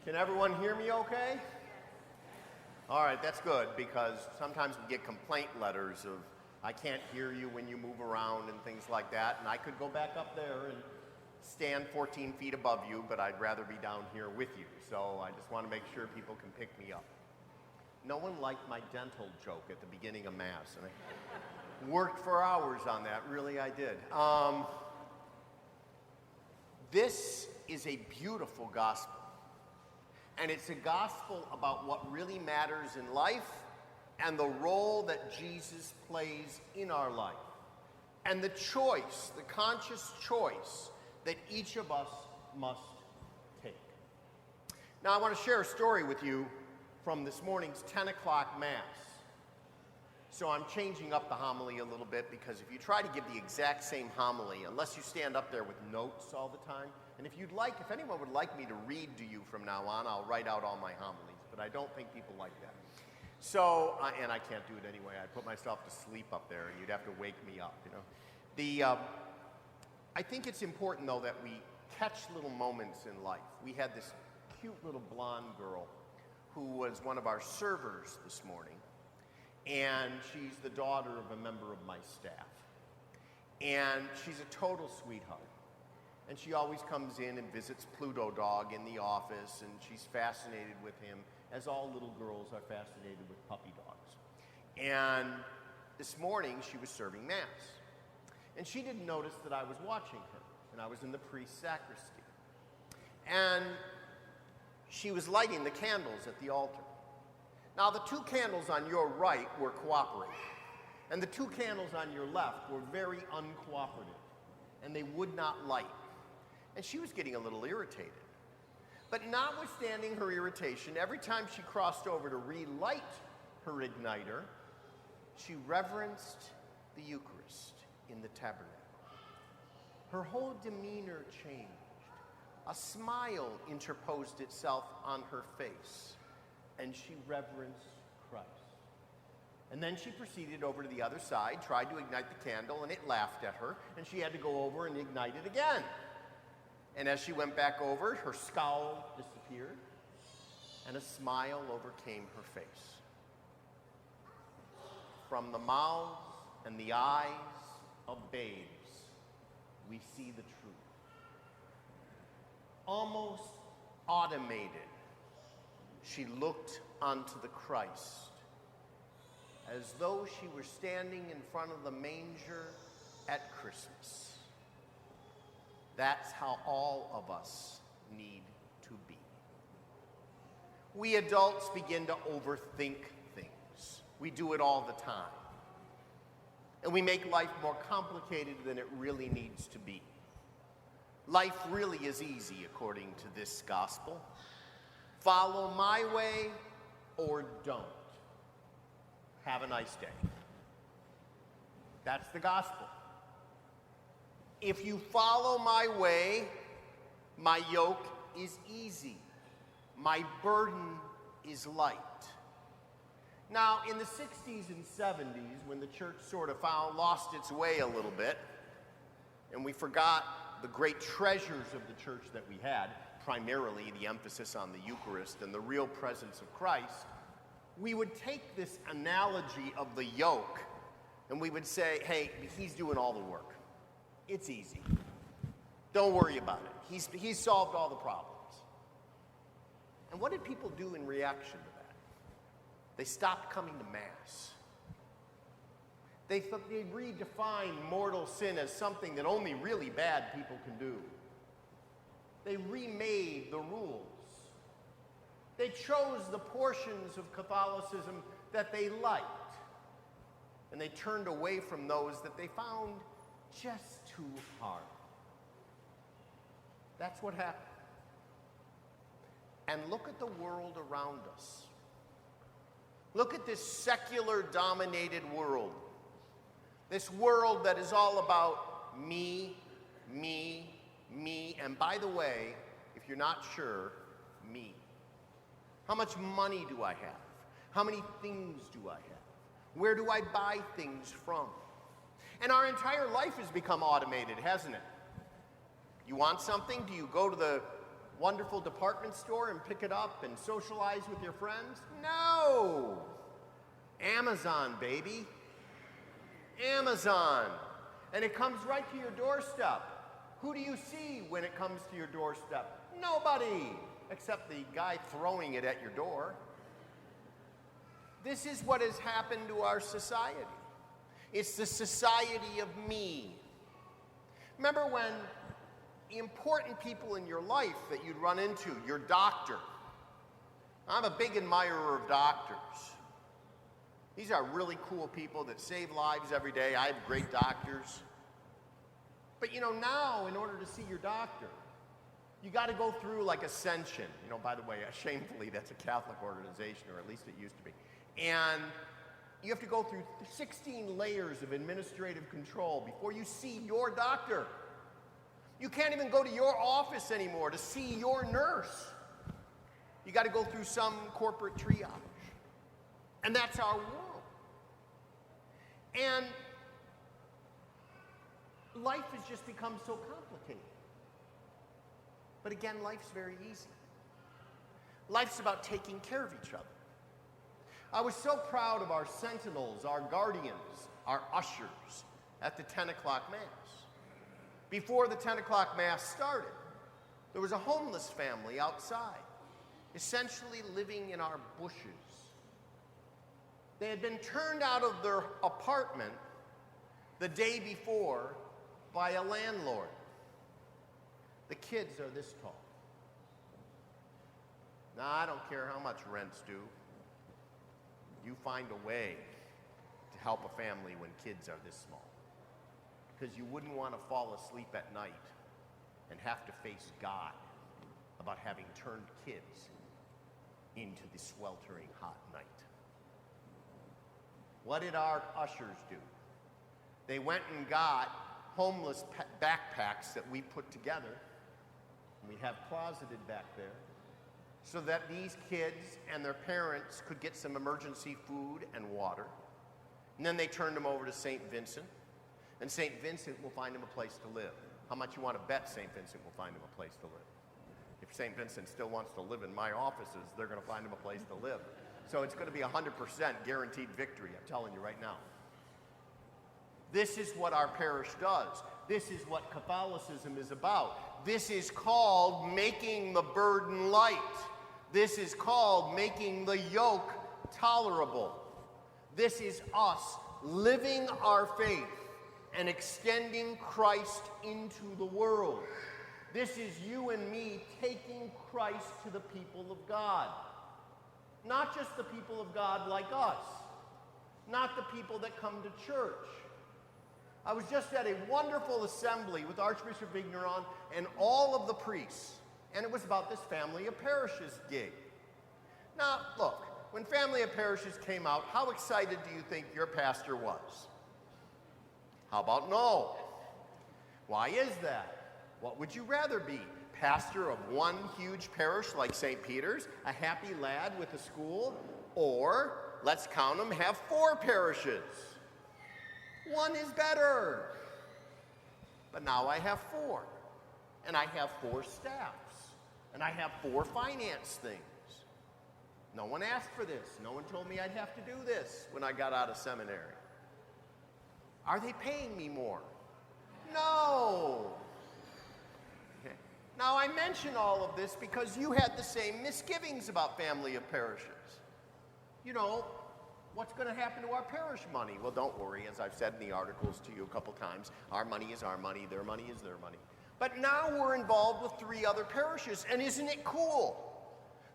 Can everyone hear me okay? All right, that's good, because sometimes we get complaint letters of, I can't hear you when you move around and things like that, and I could go back up there and stand 14 feet above you, but I'd rather be down here with you, so I just want to make sure people can pick me up. No one liked my dental joke at the beginning of Mass, and I worked for hours on that, really I did. This is a beautiful gospel, and it's a gospel about what really matters in life and the role that Jesus plays in our life, and the choice, the conscious choice that each of us must take. Now I want to share a story with you from this morning's 10 o'clock Mass. So I'm changing up the homily a little bit, because if you try to give the exact same homily, unless you stand up there with notes all the time, and if anyone would like me to read to you from now on, I'll write out all my homilies, but I don't think people like that. So, and I can't do it anyway. I put myself to sleep up there, and you'd have to wake me up, you know. I think it's important, though, that we catch little moments in life. We had this cute little blonde girl who was one of our servers this morning, and she's the daughter of a member of my staff. And she's a total sweetheart. And she always comes in and visits Pluto Dog in the office, and she's fascinated with him, as all little girls are fascinated with puppy dogs. And this morning, she was serving Mass. And she didn't notice that I was watching her, and I was in the priest's sacristy. And she was lighting the candles at the altar. Now, the two candles on your right were cooperative, and the two candles on your left were very uncooperative, and they would not light. And she was getting a little irritated. But notwithstanding her irritation, every time she crossed over to relight her igniter, she reverenced the Eucharist in the tabernacle. Her whole demeanor changed. A smile interposed itself on her face, and she reverenced Christ. And then she proceeded over to the other side, tried to ignite the candle, and it laughed at her, and she had to go over and ignite it again. And as she went back over, her scowl disappeared, and a smile overcame her face. From the mouths and the eyes of babes, we see the truth. Almost automated, she looked unto the Christ, as though she were standing in front of the manger at Christmas. That's how all of us need to be. We adults begin to overthink things. We do it all the time. And we make life more complicated than it really needs to be. Life really is easy, according to this gospel. Follow my way or don't. Have a nice day. That's the gospel. If you follow my way, my yoke is easy. My burden is light. Now, in the 60s and 70s, when the church sort of lost its way a little bit, and we forgot the great treasures of the church that we had, primarily the emphasis on the Eucharist and the real presence of Christ, we would take this analogy of the yoke, and we would say, hey, he's doing all the work. It's easy. Don't worry about it. He's solved all the problems. And what did people do in reaction to that? They stopped coming to Mass. They redefined mortal sin as something that only really bad people can do. They remade the rules. They chose the portions of Catholicism that they liked, and they turned away from those that they found just too hard. That's what happened. And look at the world around us. Look at this secular-dominated world. This world that is all about me, me, me, and by the way, if you're not sure, me. How much money do I have? How many things do I have? Where do I buy things from? And our entire life has become automated, hasn't it? You want something? Do you go to the wonderful department store and pick it up and socialize with your friends? No! Amazon, baby. Amazon. And it comes right to your doorstep. Who do you see when it comes to your doorstep? Nobody, except the guy throwing it at your door. This is what has happened to our society. It's the society of me. Remember when the important people in your life that you'd run into, your doctor. I'm a big admirer of doctors. These are really cool people that save lives every day. I have great doctors. But you know, now in order to see your doctor, you got to go through like Ascension. You know, by the way, shamefully, that's a Catholic organization, or at least it used to be. And you have to go through 16 layers of administrative control before you see your doctor. You can't even go to your office anymore to see your nurse. You got to go through some corporate triage. And that's our world. And life has just become so complicated. But again, life's very easy. Life's about taking care of each other. I was so proud of our sentinels, our guardians, our ushers at the 10 o'clock Mass. Before the 10 o'clock Mass started, there was a homeless family outside, essentially living in our bushes. They had been turned out of their apartment the day before by a landlord. The kids are this tall. Now, I don't care how much rent's due. You find a way to help a family when kids are this small. Because you wouldn't want to fall asleep at night and have to face God about having turned kids into the sweltering hot night. What did our ushers do? They went and got homeless backpacks that we put together. We have closeted back there so that these kids and their parents could get some emergency food and water. And then they turned them over to St. Vincent, and St. Vincent will find them a place to live. How much you want to bet St. Vincent will find them a place to live? If St. Vincent still wants to live in my offices, they're going to find them a place to live. So it's going to be 100% guaranteed victory, I'm telling you right now. This is what our parish does. This is what Catholicism is about. This is called making the burden light. This is called making the yoke tolerable. This is us living our faith and extending Christ into the world. This is you and me taking Christ to the people of God. Not just the people of God like us. Not the people that come to church. I was just at a wonderful assembly with Archbishop Vigneron and all of the priests, and it was about this Family of Parishes gig. Now, look, when Family of Parishes came out, how excited do you think your pastor was? How about no? Why is that? What would you rather be? Pastor of one huge parish like St. Peter's, a happy lad with a school, or, let's count them, have 4 parishes? One is better. But now I have 4. And I have 4 staffs. And I have 4 finance things. No one asked for this. No one told me I'd have to do this when I got out of seminary. Are they paying me more? No. Okay. Now I mention all of this because you had the same misgivings about Family of Parishes. You know, what's going to happen to our parish money? Well, don't worry, as I've said in the articles to you a couple times, our money is our money, their money is their money. But now we're involved with 3 other parishes, and isn't it cool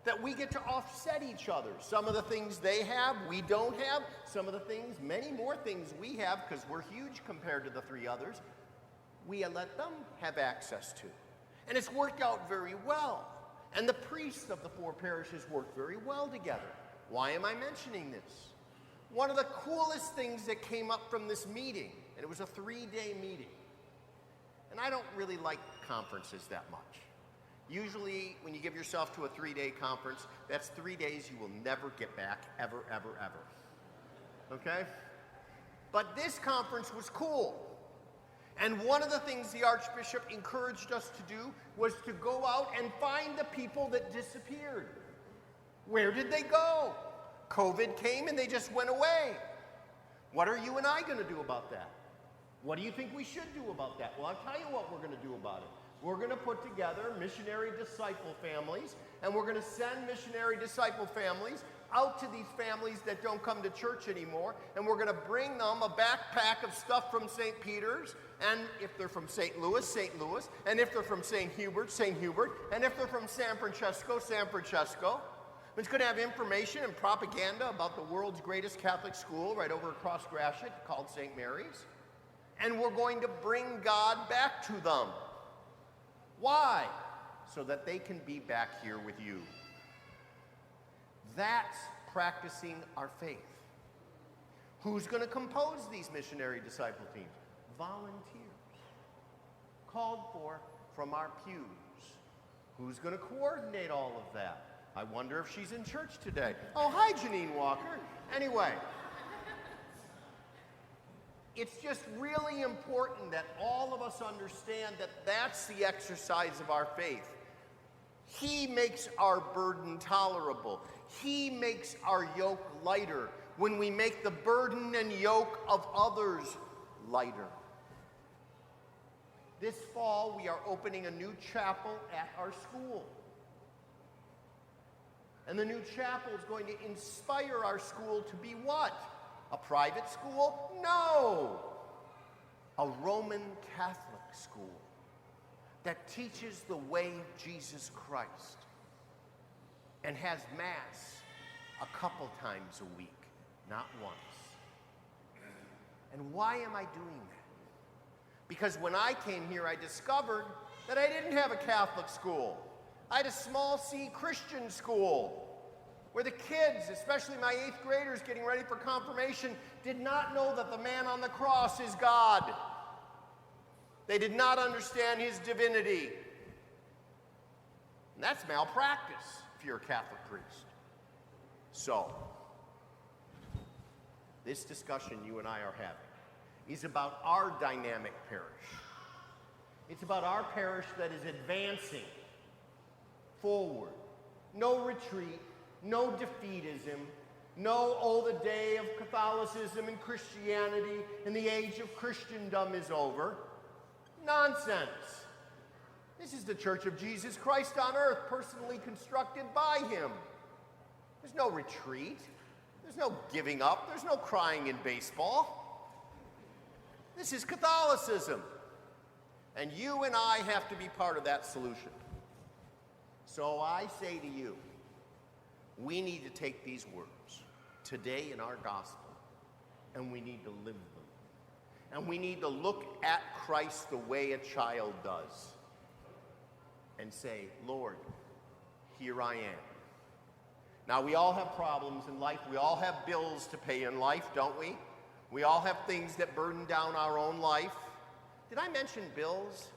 that we get to offset each other? Some of the things they have, we don't have. Some of the things, many more things we have, because we're huge compared to the 3 others, we let them have access to. And it's worked out very well. And the priests of the 4 parishes work very well together. Why am I mentioning this? One of the coolest things that came up from this meeting, and it was a 3-day meeting, and I don't really like conferences that much. Usually, when you give yourself to a 3-day conference, that's 3 days you will never get back, ever, ever, ever. Okay? But this conference was cool. And one of the things the Archbishop encouraged us to do was to go out and find the people that disappeared. Where did they go? COVID came and they just went away. What are you and I going to do about that? What do you think we should do about that? Well, I'll tell you what we're going to do about it. We're going to put together missionary disciple families, and we're going to send missionary disciple families out to these families that don't come to church anymore, and we're going to bring them a backpack of stuff from St. Peter's, and if they're from St. Louis, St. Louis, and if they're from St. Hubert, St. Hubert, and if they're from San Francesco, San Francesco. It's going to have information and propaganda about the world's greatest Catholic school right over across Gratiot called St. Mary's. And we're going to bring God back to them. Why? So that they can be back here with you. That's practicing our faith. Who's going to compose these missionary disciple teams? Volunteers. Called for from our pews. Who's going to coordinate all of that? I wonder if she's in church today. Oh, hi, Janine Walker. Anyway, it's just really important that all of us understand that that's the exercise of our faith. He makes our burden tolerable. He makes our yoke lighter when we make the burden and yoke of others lighter. This fall, we are opening a new chapel at our school. And the new chapel is going to inspire our school to be what? A private school? No! A Roman Catholic school that teaches the way of Jesus Christ and has Mass a couple times a week, not once. And why am I doing that? Because when I came here, I discovered that I didn't have a Catholic school. I had a small C Christian school where the kids, especially my 8th graders getting ready for confirmation, did not know that the man on the cross is God. They did not understand his divinity. And that's malpractice if you're a Catholic priest. So, this discussion you and I are having is about our dynamic parish. It's about our parish that is advancing forward. No retreat, no defeatism, no, oh, the day of Catholicism and Christianity and the age of Christendom is over. Nonsense. This is the Church of Jesus Christ on earth, personally constructed by him. There's no retreat. There's no giving up. There's no crying in baseball. This is Catholicism. And you and I have to be part of that solution. So I say to you, we need to take these words today in our gospel, and we need to live them. And we need to look at Christ the way a child does and say, Lord, here I am. Now, we all have problems in life. We all have bills to pay in life, don't we? We all have things that burden down our own life. Did I mention bills?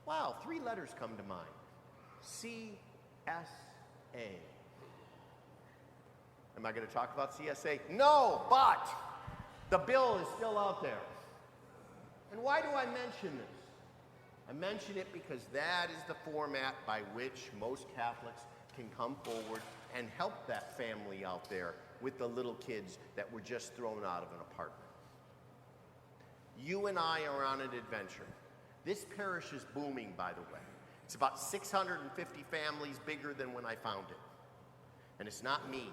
Wow, 3 letters come to mind. CSA. Am I going to talk about CSA? No, but the bill is still out there. And why do I mention this? I mention it because that is the format by which most Catholics can come forward and help that family out there with the little kids that were just thrown out of an apartment. You and I are on an adventure. This parish is booming, by the way. It's about 650 families bigger than when I found it. And it's not me.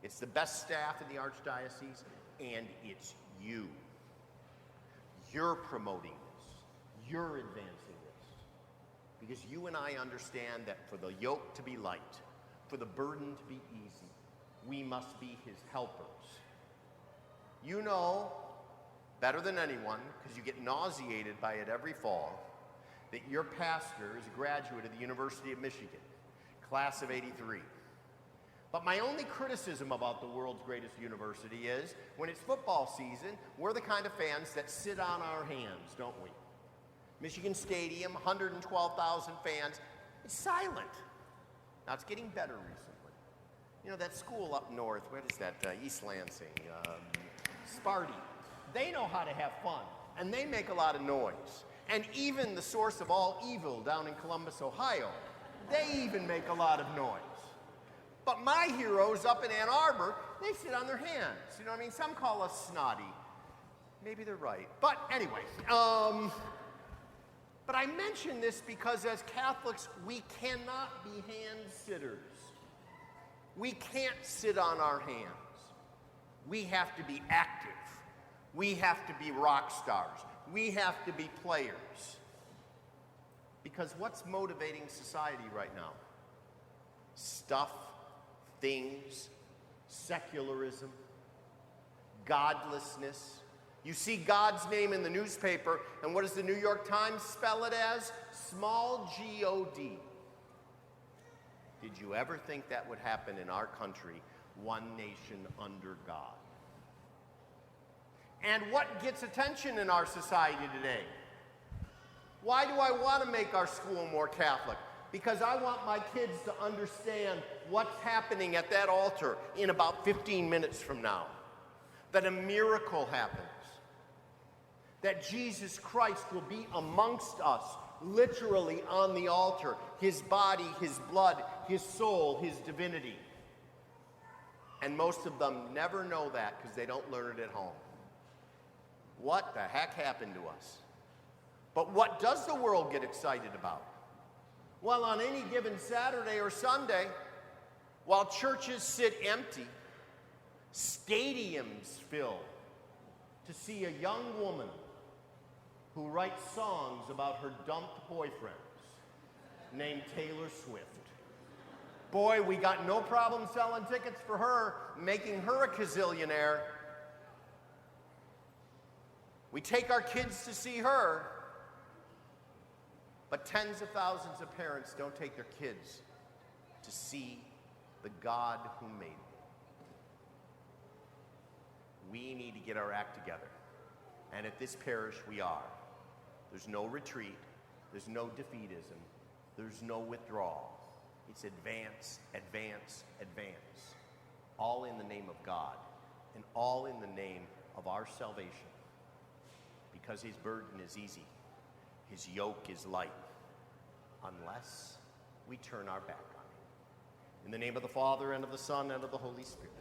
It's the best staff in the Archdiocese, and it's you. You're promoting this. You're advancing this. Because you and I understand that for the yoke to be light, for the burden to be easy, we must be his helpers. You know better than anyone, because you get nauseated by it every fall, that your pastor is a graduate of the University of Michigan, class of '83. But my only criticism about the world's greatest university is, when it's football season, we're the kind of fans that sit on our hands, don't we? Michigan Stadium, 112,000 fans, it's silent. Now, it's getting better recently. You know, that school up north, what is that, East Lansing, Sparty, they know how to have fun. and they make a lot of noise. And even the source of all evil down in Columbus, Ohio, they even make a lot of noise. But my heroes up in Ann Arbor, they sit on their hands. You know what I mean? Some call us snotty. Maybe they're right. But anyway, but I mention this because as Catholics, we cannot be hand sitters. We can't sit on our hands. We have to be active. We have to be rock stars. We have to be players. Because what's motivating society right now? Stuff, things, secularism, godlessness. You see God's name in the newspaper, and what does the New York Times spell it as? Small G-O-D. Did you ever think that would happen in our country, one nation under God? And what gets attention in our society today? Why do I want to make our school more Catholic? Because I want my kids to understand what's happening at that altar in about 15 minutes from now. That a miracle happens. That Jesus Christ will be amongst us, literally on the altar. His body, his blood, his soul, his divinity. And most of them never know that because they don't learn it at home. What the heck happened to us? But what does the world get excited about? Well, on any given Saturday or Sunday, while churches sit empty, stadiums fill to see a young woman who writes songs about her dumped boyfriends named Taylor Swift. Boy, we got no problem selling tickets for her, making her a gazillionaire. We take our kids to see her, but tens of thousands of parents don't take their kids to see the God who made them. We need to get our act together. And at this parish, we are. There's no retreat. There's no defeatism. There's no withdrawal. It's advance, advance, advance. All in the name of God and all in the name of our salvation. Because his burden is easy. His yoke is light. Unless we turn our back on him. In the name of the Father, and of the Son, and of the Holy Spirit.